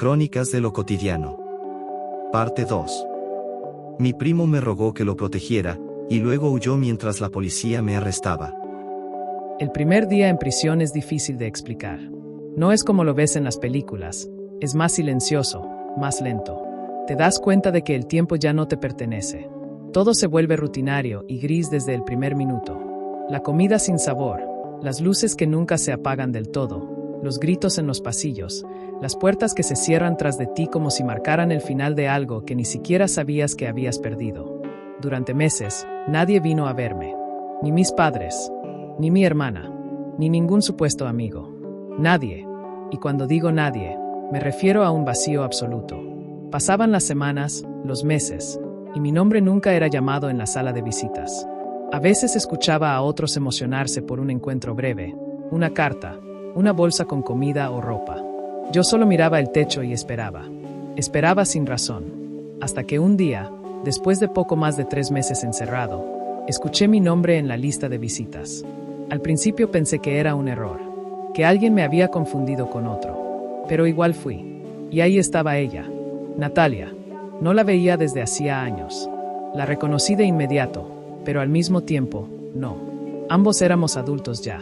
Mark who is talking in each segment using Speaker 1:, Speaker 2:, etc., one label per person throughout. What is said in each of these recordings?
Speaker 1: Crónicas de lo cotidiano. Parte 2. Mi primo me rogó que lo protegiera, y luego huyó mientras la policía me arrestaba.
Speaker 2: El primer día en prisión es difícil de explicar. No es como lo ves en las películas, es más silencioso, más lento. Te das cuenta de que el tiempo ya no te pertenece. Todo se vuelve rutinario y gris desde el primer minuto. La comida sin sabor, las luces que nunca se apagan del todo, los gritos en los pasillos, las puertas que se cierran tras de ti como si marcaran el final de algo que ni siquiera sabías que habías perdido. Durante meses, nadie vino a verme. Ni mis padres, ni mi hermana, ni ningún supuesto amigo. Nadie. Y cuando digo nadie, me refiero a un vacío absoluto. Pasaban las semanas, los meses, y mi nombre nunca era llamado en la sala de visitas. A veces escuchaba a otros emocionarse por un encuentro breve, una carta, una bolsa con comida o ropa. Yo solo miraba el techo y esperaba. Esperaba sin razón. Hasta que un día, después de poco más de 3 meses encerrado, escuché mi nombre en la lista de visitas. Al principio pensé que era un error, que alguien me había confundido con otro. Pero igual fui. Y ahí estaba ella, Natalia. No la veía desde hacía años. La reconocí de inmediato, pero al mismo tiempo, no. Ambos éramos adultos ya.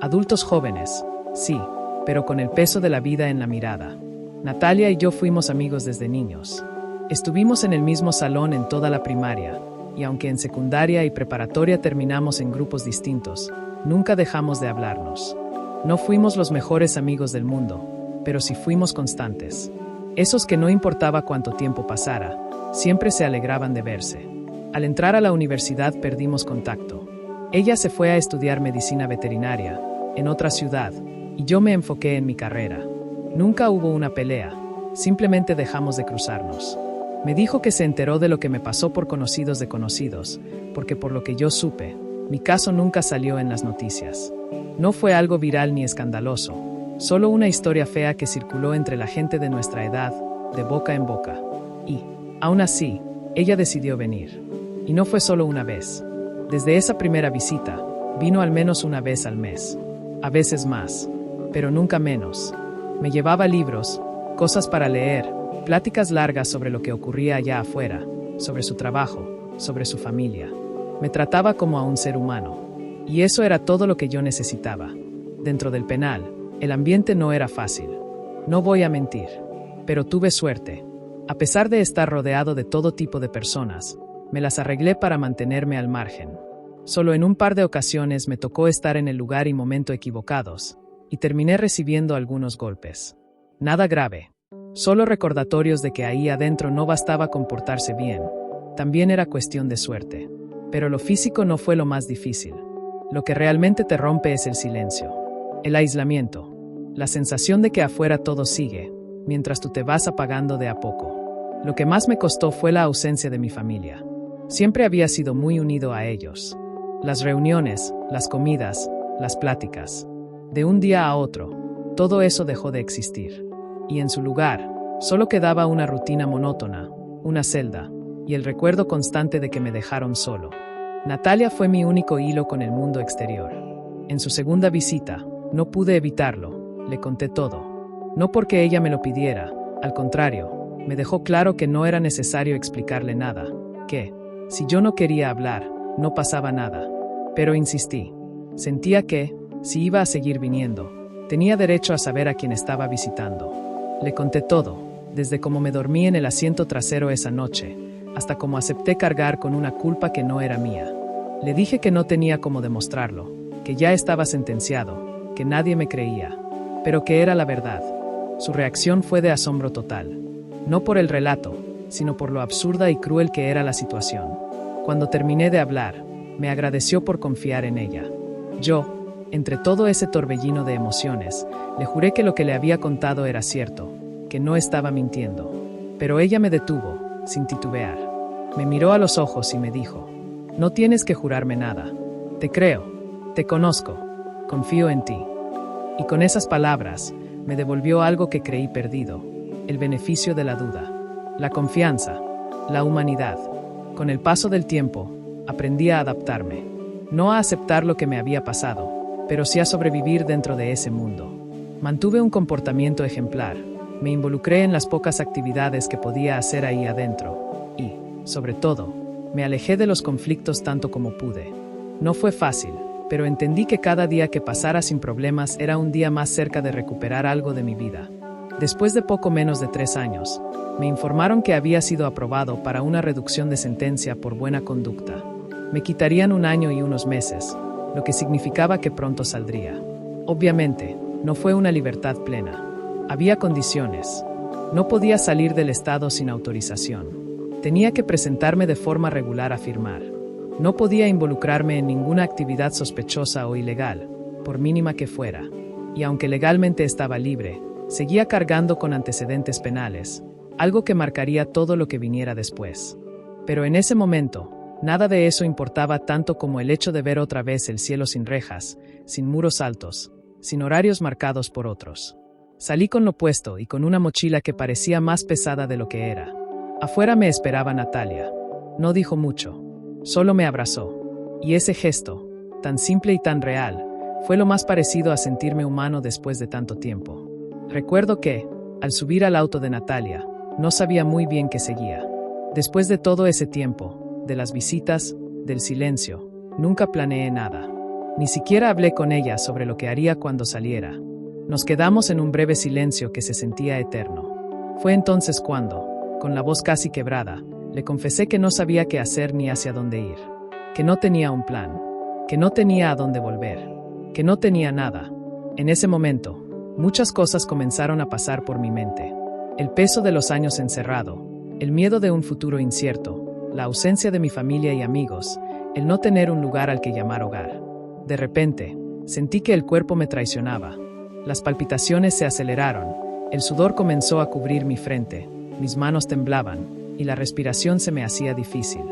Speaker 2: Adultos jóvenes, sí, pero con el peso de la vida en la mirada. Natalia y yo fuimos amigos desde niños. Estuvimos en el mismo salón en toda la primaria, y aunque en secundaria y preparatoria terminamos en grupos distintos, nunca dejamos de hablarnos. No fuimos los mejores amigos del mundo, pero sí fuimos constantes. Esos que no importaba cuánto tiempo pasara, siempre se alegraban de verse. Al entrar a la universidad perdimos contacto. Ella se fue a estudiar medicina veterinaria, en otra ciudad, y yo me enfoqué en mi carrera. Nunca hubo una pelea, simplemente dejamos de cruzarnos. Me dijo que se enteró de lo que me pasó por conocidos de conocidos, porque por lo que yo supe, mi caso nunca salió en las noticias. No fue algo viral ni escandaloso, solo una historia fea que circuló entre la gente de nuestra edad, de boca en boca. Y, aún así, ella decidió venir. Y no fue solo una vez. Desde esa primera visita, vino al menos una vez al mes. A veces más, pero nunca menos. Me llevaba libros, cosas para leer, pláticas largas sobre lo que ocurría allá afuera, sobre su trabajo, sobre su familia. Me trataba como a un ser humano. Y eso era todo lo que yo necesitaba. Dentro del penal, el ambiente no era fácil. No voy a mentir. Pero tuve suerte. A pesar de estar rodeado de todo tipo de personas, me las arreglé para mantenerme al margen. Solo en un par de ocasiones me tocó estar en el lugar y momento equivocados, y terminé recibiendo algunos golpes. Nada grave. Solo recordatorios de que ahí adentro no bastaba comportarse bien. También era cuestión de suerte. Pero lo físico no fue lo más difícil. Lo que realmente te rompe es el silencio. El aislamiento. La sensación de que afuera todo sigue, mientras tú te vas apagando de a poco. Lo que más me costó fue la ausencia de mi familia. Siempre había sido muy unido a ellos. Las reuniones, las comidas, las pláticas. De un día a otro, todo eso dejó de existir. Y en su lugar, solo quedaba una rutina monótona, una celda, y el recuerdo constante de que me dejaron solo. Natalia fue mi único hilo con el mundo exterior. En su segunda visita, no pude evitarlo, le conté todo. No porque ella me lo pidiera, al contrario, me dejó claro que no era necesario explicarle nada, que, si yo no quería hablar, no pasaba nada. Pero insistí. Sentía que, si iba a seguir viniendo, tenía derecho a saber a quién estaba visitando. Le conté todo, desde cómo me dormí en el asiento trasero esa noche, hasta cómo acepté cargar con una culpa que no era mía. Le dije que no tenía cómo demostrarlo, que ya estaba sentenciado, que nadie me creía, pero que era la verdad. Su reacción fue de asombro total. No por el relato, sino por lo absurda y cruel que era la situación. Cuando terminé de hablar, me agradeció por confiar en ella. Yo, entre todo ese torbellino de emociones, le juré que lo que le había contado era cierto, que no estaba mintiendo. Pero ella me detuvo, sin titubear. Me miró a los ojos y me dijo: «No tienes que jurarme nada. Te creo, te conozco, confío en ti». Y con esas palabras, me devolvió algo que creí perdido, el beneficio de la duda, la confianza, la humanidad. Con el paso del tiempo, aprendí a adaptarme, no a aceptar lo que me había pasado, pero sí a sobrevivir dentro de ese mundo. Mantuve un comportamiento ejemplar, Me involucré en las pocas actividades que podía hacer ahí adentro y, sobre todo, me alejé de los conflictos tanto como pude. No fue fácil, pero entendí que cada día que pasara sin problemas era un día más cerca de recuperar algo de mi vida. Después de poco menos de 3 años, me informaron que había sido aprobado para una reducción de sentencia por buena conducta. Me quitarían 1 año y unos meses, lo que significaba que pronto saldría. Obviamente, no fue una libertad plena. Había condiciones. No podía salir del estado sin autorización. Tenía que presentarme de forma regular a firmar. No podía involucrarme en ninguna actividad sospechosa o ilegal, por mínima que fuera. Y aunque legalmente estaba libre, seguía cargando con antecedentes penales, algo que marcaría todo lo que viniera después. Pero en ese momento, nada de eso importaba tanto como el hecho de ver otra vez el cielo sin rejas, sin muros altos, sin horarios marcados por otros. Salí con lo puesto y con una mochila que parecía más pesada de lo que era. Afuera me esperaba Natalia. No dijo mucho, solo me abrazó. Y ese gesto, tan simple y tan real, fue lo más parecido a sentirme humano después de tanto tiempo. Recuerdo que, al subir al auto de Natalia, no sabía muy bien qué seguía. Después de todo ese tiempo, de las visitas, del silencio, nunca planeé nada. Ni siquiera hablé con ella sobre lo que haría cuando saliera. Nos quedamos en un breve silencio que se sentía eterno. Fue entonces cuando, con la voz casi quebrada, le confesé que no sabía qué hacer ni hacia dónde ir, que no tenía un plan, que no tenía a dónde volver, que no tenía nada. En ese momento, muchas cosas comenzaron a pasar por mi mente. El peso de los años encerrado, el miedo de un futuro incierto, la ausencia de mi familia y amigos, el no tener un lugar al que llamar hogar. De repente, sentí que el cuerpo me traicionaba. Las palpitaciones se aceleraron, el sudor comenzó a cubrir mi frente, mis manos temblaban, y la respiración se me hacía difícil.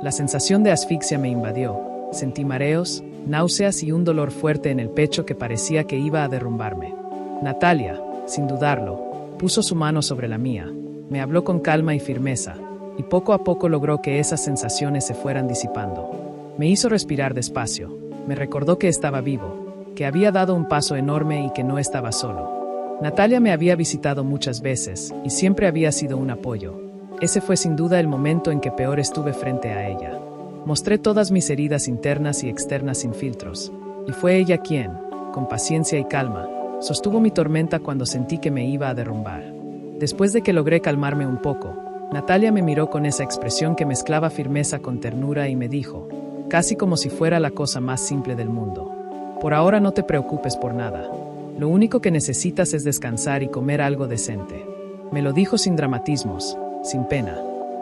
Speaker 2: La sensación de asfixia me invadió, sentí mareos, náuseas y un dolor fuerte en el pecho que parecía que iba a derrumbarme. Natalia, sin dudarlo, puso su mano sobre la mía, me habló con calma y firmeza, y poco a poco logró que esas sensaciones se fueran disipando. Me hizo respirar despacio, me recordó que estaba vivo, que había dado un paso enorme y que no estaba solo. Natalia me había visitado muchas veces y siempre había sido un apoyo. Ese fue sin duda el momento en que peor estuve frente a ella. Mostré todas mis heridas internas y externas sin filtros, y fue ella quien, con paciencia y calma, sostuvo mi tormenta cuando sentí que me iba a derrumbar. Después de que logré calmarme un poco, Natalia me miró con esa expresión que mezclaba firmeza con ternura y me dijo, casi como si fuera la cosa más simple del mundo: por ahora no te preocupes por nada. Lo único que necesitas es descansar y comer algo decente. Me lo dijo sin dramatismos, sin pena,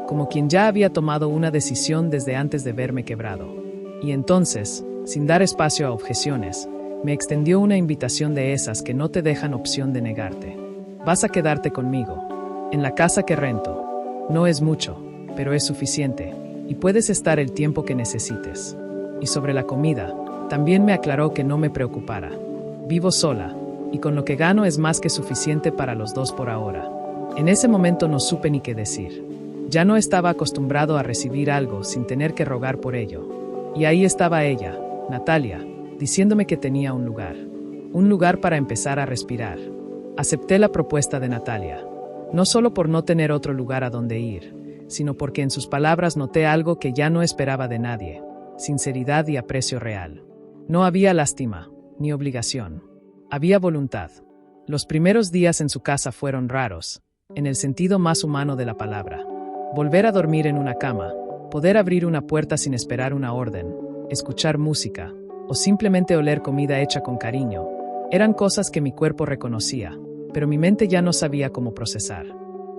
Speaker 2: como quien ya había tomado una decisión desde antes de verme quebrado. Y entonces, sin dar espacio a objeciones, me extendió una invitación de esas que no te dejan opción de negarte. Vas a quedarte conmigo, en la casa que rento. No es mucho, pero es suficiente, y puedes estar el tiempo que necesites. Y sobre la comida, también me aclaró que no me preocupara. Vivo sola, y con lo que gano es más que suficiente para los dos por ahora. En ese momento no supe ni qué decir. Ya no estaba acostumbrado a recibir algo sin tener que rogar por ello. Y ahí estaba ella, Natalia, diciéndome que tenía un lugar para empezar a respirar. Acepté la propuesta de Natalia, no solo por no tener otro lugar a donde ir, sino porque en sus palabras noté algo que ya no esperaba de nadie: sinceridad y aprecio real. No había lástima, ni obligación. Había voluntad. Los primeros días en su casa fueron raros, en el sentido más humano de la palabra. Volver a dormir en una cama, poder abrir una puerta sin esperar una orden, escuchar música, o simplemente oler comida hecha con cariño, eran cosas que mi cuerpo reconocía, pero mi mente ya no sabía cómo procesar.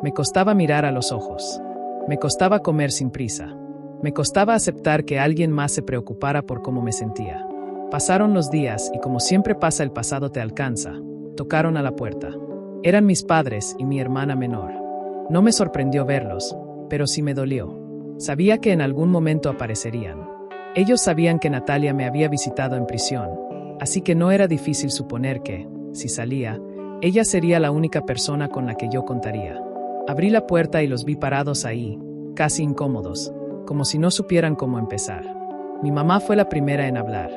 Speaker 2: Me costaba mirar a los ojos. Me costaba comer sin prisa. Me costaba aceptar que alguien más se preocupara por cómo me sentía. Pasaron los días y, como siempre pasa, el pasado te alcanza. Tocaron a la puerta. Eran mis padres y mi hermana menor. No me sorprendió verlos, pero sí me dolió. Sabía que en algún momento aparecerían. Ellos sabían que Natalia me había visitado en prisión, así que no era difícil suponer que, si salía, ella sería la única persona con la que yo contaría. Abrí la puerta y los vi parados ahí, casi incómodos, como si no supieran cómo empezar. Mi mamá fue la primera en hablar.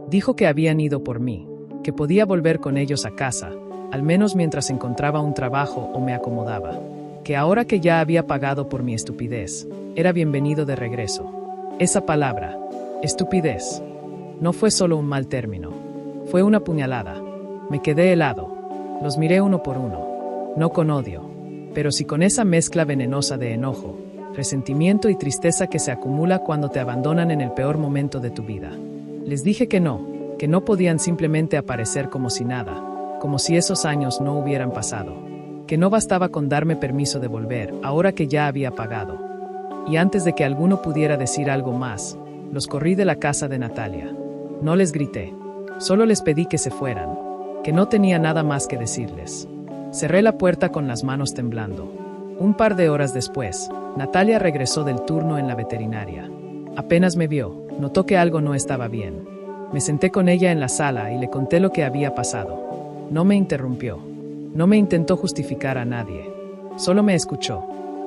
Speaker 2: Dijo que habían ido por mí, que podía volver con ellos a casa, al menos mientras encontraba un trabajo o me acomodaba. Que ahora que ya había pagado por mi estupidez, era bienvenido de regreso. Esa palabra, estupidez, no fue solo un mal término, fue una puñalada. Me quedé helado. Los miré uno por uno, no con odio, pero sí con esa mezcla venenosa de enojo, resentimiento y tristeza que se acumula cuando te abandonan en el peor momento de tu vida. Les dije que no podían simplemente aparecer como si nada, como si esos años no hubieran pasado, que no bastaba con darme permiso de volver, ahora que ya había pagado. Y antes de que alguno pudiera decir algo más, los corrí de la casa de Natalia. No les grité, solo les pedí que se fueran, que no tenía nada más que decirles. Cerré la puerta con las manos temblando. Un par de horas después, Natalia regresó del turno en la veterinaria. Apenas me vio, notó que algo no estaba bien. Me senté con ella en la sala y le conté lo que había pasado. No me interrumpió. No me intentó justificar a nadie. Solo me escuchó.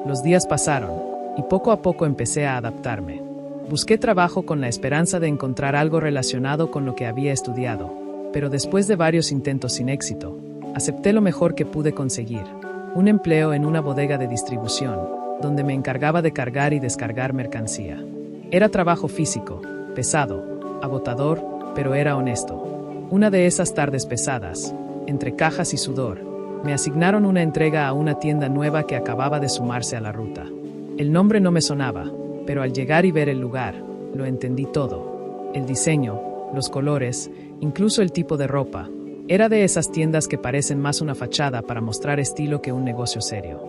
Speaker 2: Los días pasaron, y poco a poco empecé a adaptarme. Busqué trabajo con la esperanza de encontrar algo relacionado con lo que había estudiado, pero después de varios intentos sin éxito, acepté lo mejor que pude conseguir, un empleo en una bodega de distribución, donde me encargaba de cargar y descargar mercancía. Era trabajo físico, pesado, agotador, pero era honesto. Una de esas tardes pesadas, entre cajas y sudor, me asignaron una entrega a una tienda nueva que acababa de sumarse a la ruta. El nombre no me sonaba, pero al llegar y ver el lugar, lo entendí todo. El diseño, los colores, incluso el tipo de ropa. Era de esas tiendas que parecen más una fachada para mostrar estilo que un negocio serio.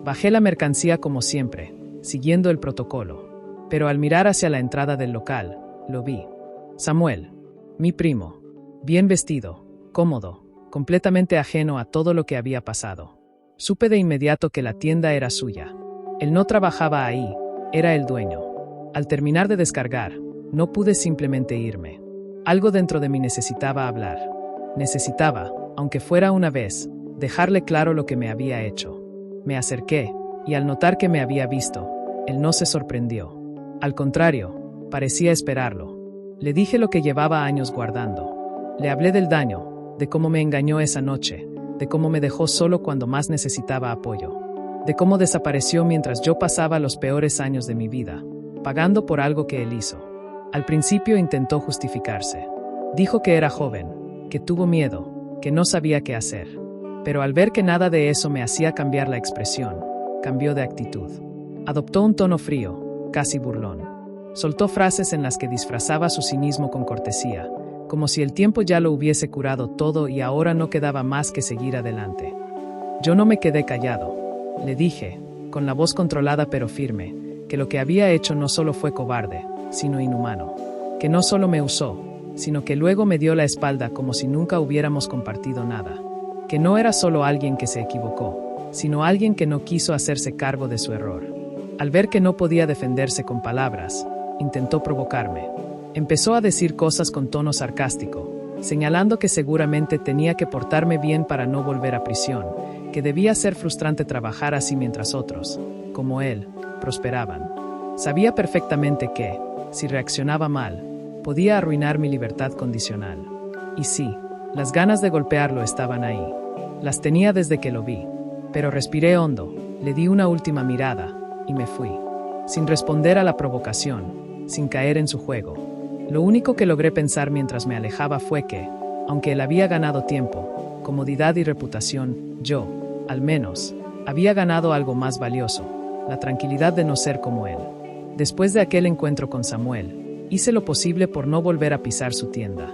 Speaker 2: Bajé la mercancía como siempre, siguiendo el protocolo. Pero al mirar hacia la entrada del local, lo vi. Samuel, mi primo. Bien vestido, cómodo, completamente ajeno a todo lo que había pasado. Supe de inmediato que la tienda era suya. Él no trabajaba ahí, era el dueño. Al terminar de descargar, no pude simplemente irme. Algo dentro de mí necesitaba hablar. Necesitaba, aunque fuera una vez, dejarle claro lo que me había hecho. Me acerqué, y al notar que me había visto, él no se sorprendió. Al contrario, parecía esperarlo. Le dije lo que llevaba años guardando. Le hablé del daño, de cómo me engañó esa noche, de cómo me dejó solo cuando más necesitaba apoyo, de cómo desapareció mientras yo pasaba los peores años de mi vida, pagando por algo que él hizo. Al principio intentó justificarse. Dijo que era joven, que tuvo miedo, que no sabía qué hacer. Pero al ver que nada de eso me hacía cambiar la expresión, cambió de actitud. Adoptó un tono frío, casi burlón. Soltó frases en las que disfrazaba su cinismo con cortesía, como si el tiempo ya lo hubiese curado todo y ahora no quedaba más que seguir adelante. Yo no me quedé callado. Le dije, con la voz controlada pero firme, que lo que había hecho no solo fue cobarde, sino inhumano. Que no solo me usó, sino que luego me dio la espalda como si nunca hubiéramos compartido nada. Que no era solo alguien que se equivocó, sino alguien que no quiso hacerse cargo de su error. Al ver que no podía defenderse con palabras, intentó provocarme. Empezó a decir cosas con tono sarcástico, señalando que seguramente tenía que portarme bien para no volver a prisión, que debía ser frustrante trabajar así mientras otros, como él, prosperaban. Sabía perfectamente que, si reaccionaba mal, podía arruinar mi libertad condicional. Y sí, las ganas de golpearlo estaban ahí. Las tenía desde que lo vi. Pero respiré hondo, le di una última mirada, y me fui. Sin responder a la provocación, sin caer en su juego. Lo único que logré pensar mientras me alejaba fue que, aunque él había ganado tiempo, comodidad y reputación, yo, al menos, había ganado algo más valioso, la tranquilidad de no ser como él. Después de aquel encuentro con Samuel, hice lo posible por no volver a pisar su tienda.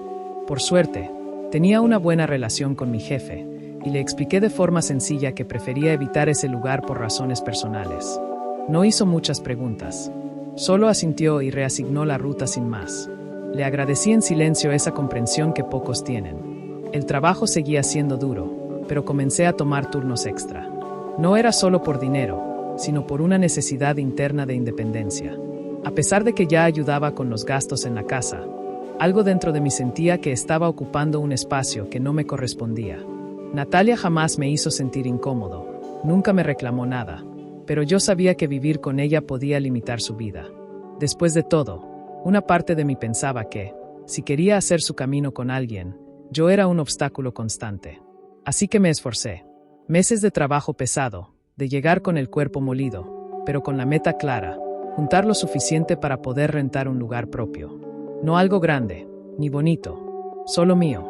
Speaker 2: Por suerte, tenía una buena relación con mi jefe, y le expliqué de forma sencilla que prefería evitar ese lugar por razones personales. No hizo muchas preguntas. Solo asintió y reasignó la ruta sin más. Le agradecí en silencio esa comprensión que pocos tienen. El trabajo seguía siendo duro, pero comencé a tomar turnos extra. No era solo por dinero, sino por una necesidad interna de independencia. A pesar de que ya ayudaba con los gastos en la casa, algo dentro de mí sentía que estaba ocupando un espacio que no me correspondía. Natalia jamás me hizo sentir incómodo, nunca me reclamó nada, pero yo sabía que vivir con ella podía limitar su vida. Después de todo, una parte de mí pensaba que, si quería hacer su camino con alguien, yo era un obstáculo constante. Así que me esforcé. Meses de trabajo pesado, de llegar con el cuerpo molido, pero con la meta clara, juntar lo suficiente para poder rentar un lugar propio. No algo grande, ni bonito, solo mío.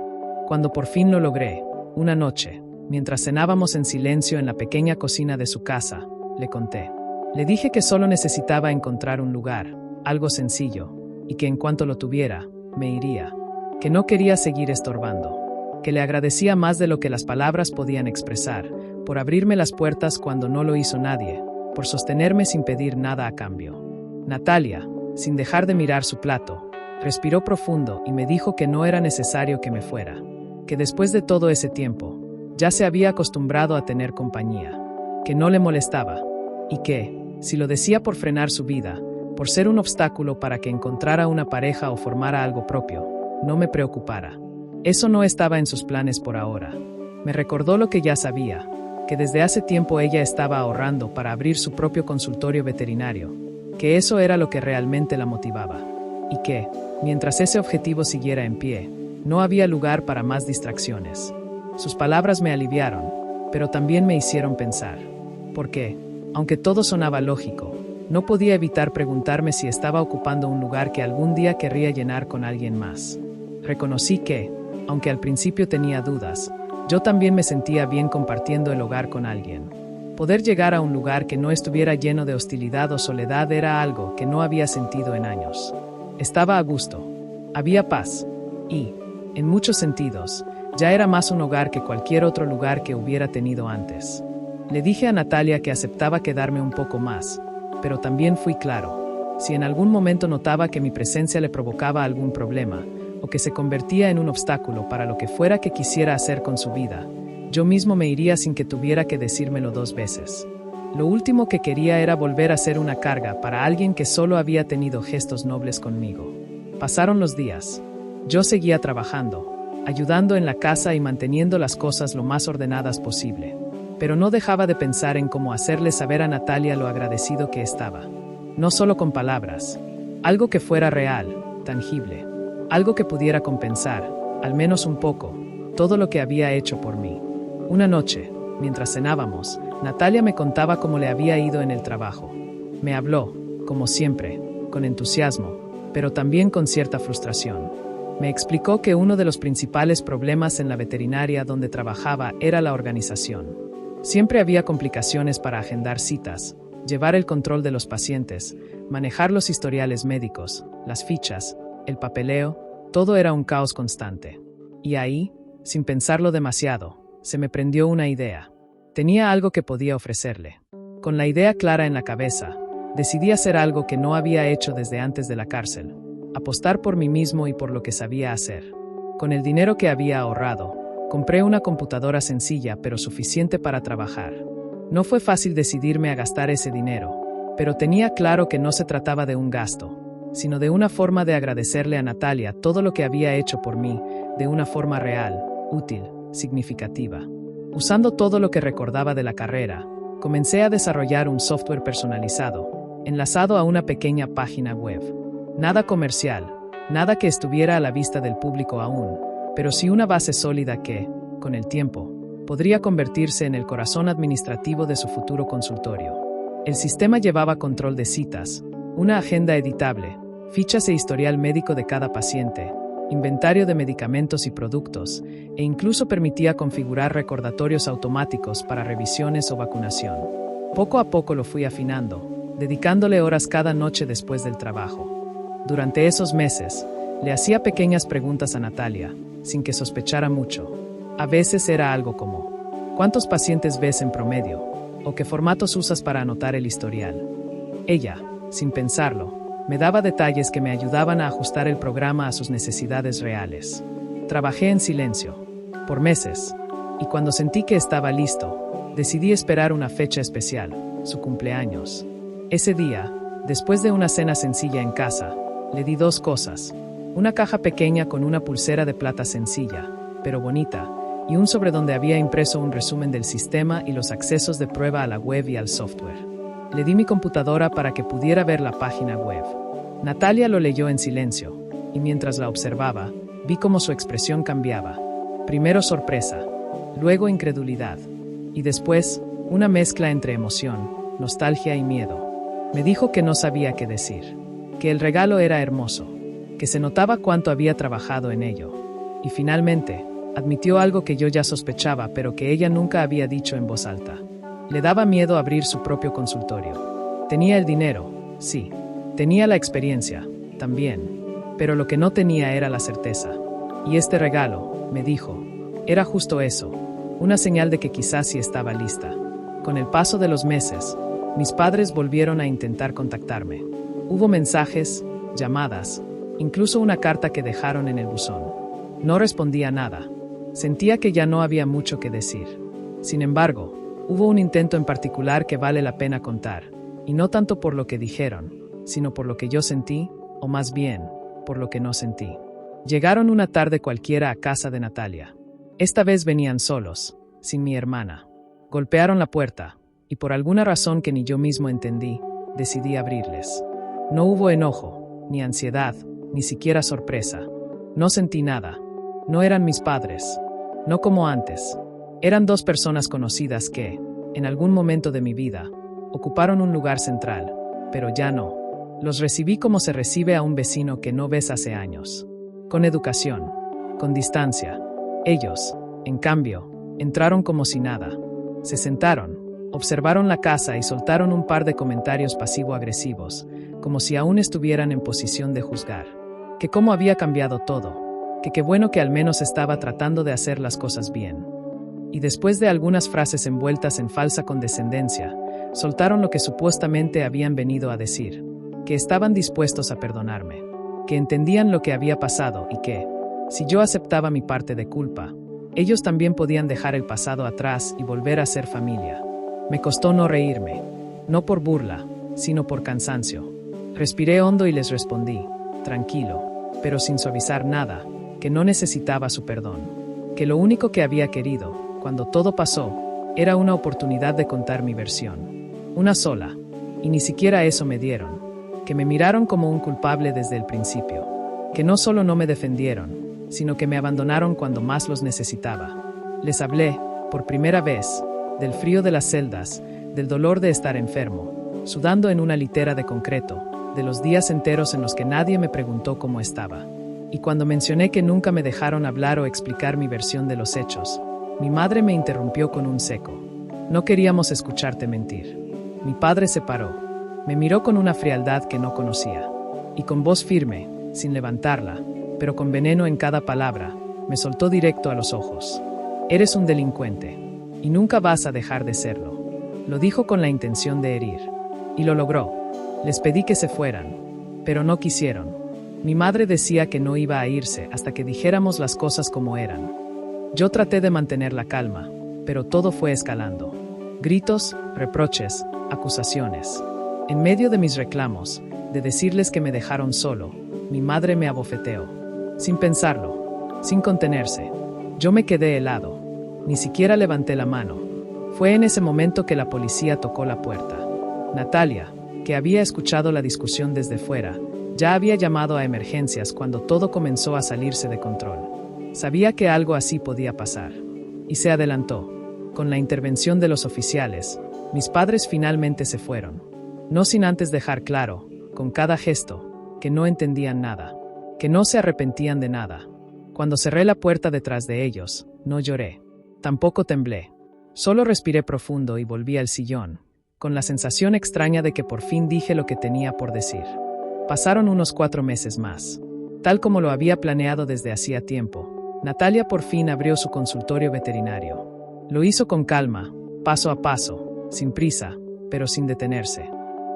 Speaker 2: Cuando por fin lo logré, una noche, mientras cenábamos en silencio en la pequeña cocina de su casa, le conté. Le dije que solo necesitaba encontrar un lugar, algo sencillo, y que en cuanto lo tuviera, me iría. Que no quería seguir estorbando. Que le agradecía más de lo que las palabras podían expresar, por abrirme las puertas cuando no lo hizo nadie, por sostenerme sin pedir nada a cambio. Natalia, sin dejar de mirar su plato, respiró profundo y me dijo que no era necesario que me fuera, que después de todo ese tiempo, ya se había acostumbrado a tener compañía, que no le molestaba, y que, si lo decía por frenar su vida, por ser un obstáculo para que encontrara una pareja o formara algo propio, no me preocupara. Eso no estaba en sus planes por ahora. Me recordó lo que ya sabía, que desde hace tiempo ella estaba ahorrando para abrir su propio consultorio veterinario, que eso era lo que realmente la motivaba, y que, mientras ese objetivo siguiera en pie, no había lugar para más distracciones. Sus palabras me aliviaron, pero también me hicieron pensar, porque, aunque todo sonaba lógico, no podía evitar preguntarme si estaba ocupando un lugar que algún día querría llenar con alguien más. Reconocí que, aunque al principio tenía dudas, yo también me sentía bien compartiendo el hogar con alguien. Poder llegar a un lugar que no estuviera lleno de hostilidad o soledad era algo que no había sentido en años. Estaba a gusto, había paz, y, en muchos sentidos, ya era más un hogar que cualquier otro lugar que hubiera tenido antes. Le dije a Natalia que aceptaba quedarme un poco más, pero también fui claro. Si en algún momento notaba que mi presencia le provocaba algún problema, o que se convertía en un obstáculo para lo que fuera que quisiera hacer con su vida, yo mismo me iría sin que tuviera que decírmelo 2 veces. Lo último que quería era volver a ser una carga para alguien que solo había tenido gestos nobles conmigo. Pasaron los días. Yo seguía trabajando, ayudando en la casa y manteniendo las cosas lo más ordenadas posible. Pero no dejaba de pensar en cómo hacerle saber a Natalia lo agradecido que estaba. No solo con palabras, algo que fuera real, tangible, algo que pudiera compensar, al menos un poco, todo lo que había hecho por mí. Una noche, mientras cenábamos, Natalia me contaba cómo le había ido en el trabajo. Me habló, como siempre, con entusiasmo, pero también con cierta frustración. Me explicó que uno de los principales problemas en la veterinaria donde trabajaba era la organización. Siempre había complicaciones para agendar citas, llevar el control de los pacientes, manejar los historiales médicos, las fichas, el papeleo, todo era un caos constante. Y ahí, sin pensarlo demasiado, se me prendió una idea. Tenía algo que podía ofrecerle. Con la idea clara en la cabeza, decidí hacer algo que no había hecho desde antes de la cárcel: apostar por mí mismo y por lo que sabía hacer. Con el dinero que había ahorrado, compré una computadora sencilla pero suficiente para trabajar. No fue fácil decidirme a gastar ese dinero, pero tenía claro que no se trataba de un gasto, sino de una forma de agradecerle a Natalia todo lo que había hecho por mí, de una forma real, útil, significativa. Usando todo lo que recordaba de la carrera, comencé a desarrollar un software personalizado, enlazado a una pequeña página web. Nada comercial, nada que estuviera a la vista del público aún, pero sí una base sólida que, con el tiempo, podría convertirse en el corazón administrativo de su futuro consultorio. El sistema llevaba control de citas, una agenda editable, fichas e historial médico de cada paciente, inventario de medicamentos y productos, e incluso permitía configurar recordatorios automáticos para revisiones o vacunación. Poco a poco lo fui afinando, dedicándole horas cada noche después del trabajo. Durante esos meses, le hacía pequeñas preguntas a Natalia, sin que sospechara mucho. A veces era algo como: ¿cuántos pacientes ves en promedio? ¿O qué formatos usas para anotar el historial? Ella, sin pensarlo, me daba detalles que me ayudaban a ajustar el programa a sus necesidades reales. Trabajé en silencio, por meses, y cuando sentí que estaba listo, decidí esperar una fecha especial, su cumpleaños. Ese día, después de una cena sencilla en casa, le di 2 cosas: una caja pequeña con una pulsera de plata sencilla, pero bonita, y un sobre donde había impreso un resumen del sistema y los accesos de prueba a la web y al software. Le di mi computadora para que pudiera ver la página web. Natalia lo leyó en silencio, y mientras la observaba, vi cómo su expresión cambiaba. Primero sorpresa, luego incredulidad, y después, una mezcla entre emoción, nostalgia y miedo. Me dijo que no sabía qué decir, que el regalo era hermoso, que se notaba cuánto había trabajado en ello, y finalmente, admitió algo que yo ya sospechaba pero que ella nunca había dicho en voz alta. Le daba miedo abrir su propio consultorio. Tenía el dinero, sí, tenía la experiencia, también, pero lo que no tenía era la certeza. Y este regalo, me dijo, era justo eso, una señal de que quizás sí estaba lista. Con el paso de los meses, mis padres volvieron a intentar contactarme. Hubo mensajes, llamadas, incluso una carta que dejaron en el buzón. No respondía nada. Sentía que ya no había mucho que decir. Sin embargo, hubo un intento en particular que vale la pena contar, y no tanto por lo que dijeron, sino por lo que yo sentí, o más bien, por lo que no sentí. Llegaron una tarde cualquiera a casa de Natalia. Esta vez venían solos, sin mi hermana. Golpearon la puerta, y por alguna razón que ni yo mismo entendí, decidí abrirles. No hubo enojo, ni ansiedad, ni siquiera sorpresa. No sentí nada. No eran mis padres. No como antes. Eran dos personas conocidas que, en algún momento de mi vida, ocuparon un lugar central, pero ya no. Los recibí como se recibe a un vecino que no ves hace años. Con educación, con distancia. Ellos, en cambio, entraron como si nada. Se sentaron, observaron la casa y soltaron un par de comentarios pasivo-agresivos, como si aún estuvieran en posición de juzgar. Que cómo había cambiado todo, que qué bueno que al menos estaba tratando de hacer las cosas bien. Y después de algunas frases envueltas en falsa condescendencia, soltaron lo que supuestamente habían venido a decir, que estaban dispuestos a perdonarme, que entendían lo que había pasado y que, si yo aceptaba mi parte de culpa, ellos también podían dejar el pasado atrás y volver a ser familia. Me costó no reírme, no por burla, sino por cansancio. Respiré hondo y les respondí, tranquilo, pero sin suavizar nada, que no necesitaba su perdón, que lo único que había querido, cuando todo pasó, era una oportunidad de contar mi versión. Una sola, y ni siquiera eso me dieron, que me miraron como un culpable desde el principio, que no solo no me defendieron, sino que me abandonaron cuando más los necesitaba. Les hablé, por primera vez, del frío de las celdas, del dolor de estar enfermo, sudando en una litera de concreto, de los días enteros en los que nadie me preguntó cómo estaba. Y cuando mencioné que nunca me dejaron hablar o explicar mi versión de los hechos, mi madre me interrumpió con un seco. No queríamos escucharte mentir. Mi padre se paró. Me miró con una frialdad que no conocía. Y con voz firme, sin levantarla, pero con veneno en cada palabra, me soltó directo a los ojos. Eres un delincuente. Y nunca vas a dejar de serlo. Lo dijo con la intención de herir. Y lo logró. Les pedí que se fueran. Pero no quisieron. Mi madre decía que no iba a irse hasta que dijéramos las cosas como eran. Yo traté de mantener la calma, pero todo fue escalando. Gritos, reproches, acusaciones. En medio de mis reclamos, de decirles que me dejaron solo, mi madre me abofeteó. Sin pensarlo, sin contenerse. Yo me quedé helado. Ni siquiera levanté la mano. Fue en ese momento que la policía tocó la puerta. Natalia, que había escuchado la discusión desde fuera, ya había llamado a emergencias cuando todo comenzó a salirse de control. Sabía que algo así podía pasar. Y se adelantó. Con la intervención de los oficiales, mis padres finalmente se fueron. No sin antes dejar claro, con cada gesto, que no entendían nada. Que no se arrepentían de nada. Cuando cerré la puerta detrás de ellos, no lloré. Tampoco temblé. Solo respiré profundo y volví al sillón, con la sensación extraña de que por fin dije lo que tenía por decir. Pasaron unos 4 meses más. Tal como lo había planeado desde hacía tiempo, Natalia por fin abrió su consultorio veterinario. Lo hizo con calma, paso a paso, sin prisa, pero sin detenerse.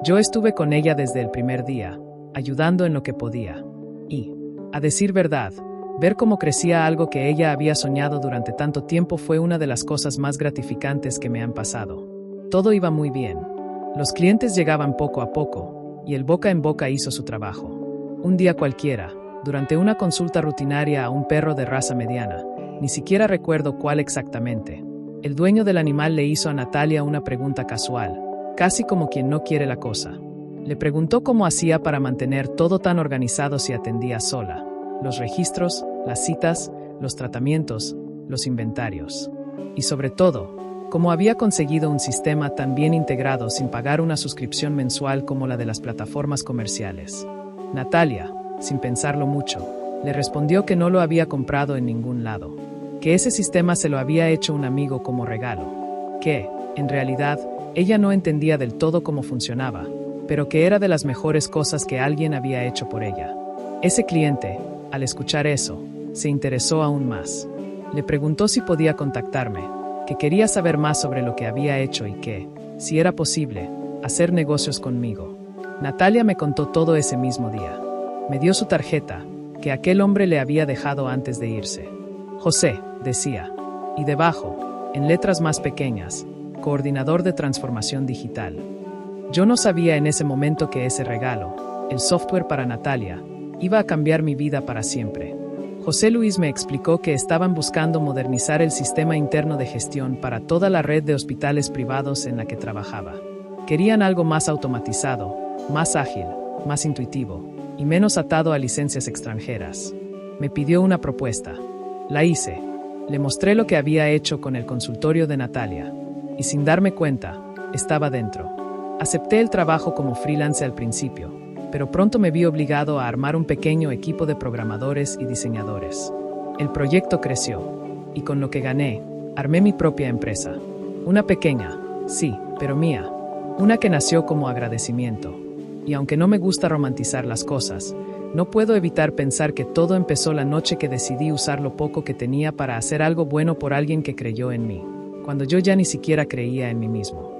Speaker 2: Yo estuve con ella desde el primer día, ayudando en lo que podía. Y, a decir verdad, ver cómo crecía algo que ella había soñado durante tanto tiempo fue una de las cosas más gratificantes que me han pasado. Todo iba muy bien. Los clientes llegaban poco a poco, y el boca en boca hizo su trabajo. Un día cualquiera, durante una consulta rutinaria a un perro de raza mediana, ni siquiera recuerdo cuál exactamente, el dueño del animal le hizo a Natalia una pregunta casual, casi como quien no quiere la cosa. Le preguntó cómo hacía para mantener todo tan organizado si atendía sola. Los registros, las citas, los tratamientos, los inventarios. Y sobre todo, cómo había conseguido un sistema tan bien integrado sin pagar una suscripción mensual como la de las plataformas comerciales. Natalia, sin pensarlo mucho, le respondió que no lo había comprado en ningún lado, que ese sistema se lo había hecho un amigo como regalo, que, en realidad, ella no entendía del todo cómo funcionaba, pero que era de las mejores cosas que alguien había hecho por ella. Ese cliente, al escuchar eso, se interesó aún más. Le preguntó si podía contactarme, que quería saber más sobre lo que había hecho y que, si era posible, hacer negocios conmigo. Natalia me contó todo ese mismo día. Me dio su tarjeta, que aquel hombre le había dejado antes de irse. José, decía, y debajo, en letras más pequeñas, coordinador de transformación digital. Yo no sabía en ese momento que ese regalo, el software para Natalia, iba a cambiar mi vida para siempre. José Luis me explicó que estaban buscando modernizar el sistema interno de gestión para toda la red de hospitales privados en la que trabajaba. Querían algo más automatizado, más ágil, más intuitivo y menos atado a licencias extranjeras. Me pidió una propuesta. La hice. Le mostré lo que había hecho con el consultorio de Natalia y sin darme cuenta, estaba dentro. Acepté el trabajo como freelance al principio, pero pronto me vi obligado a armar un pequeño equipo de programadores y diseñadores. El proyecto creció, y con lo que gané, armé mi propia empresa. Una pequeña, sí, pero mía. Una que nació como agradecimiento. Y aunque no me gusta romantizar las cosas, no puedo evitar pensar que todo empezó la noche que decidí usar lo poco que tenía para hacer algo bueno por alguien que creyó en mí, cuando yo ya ni siquiera creía en mí mismo.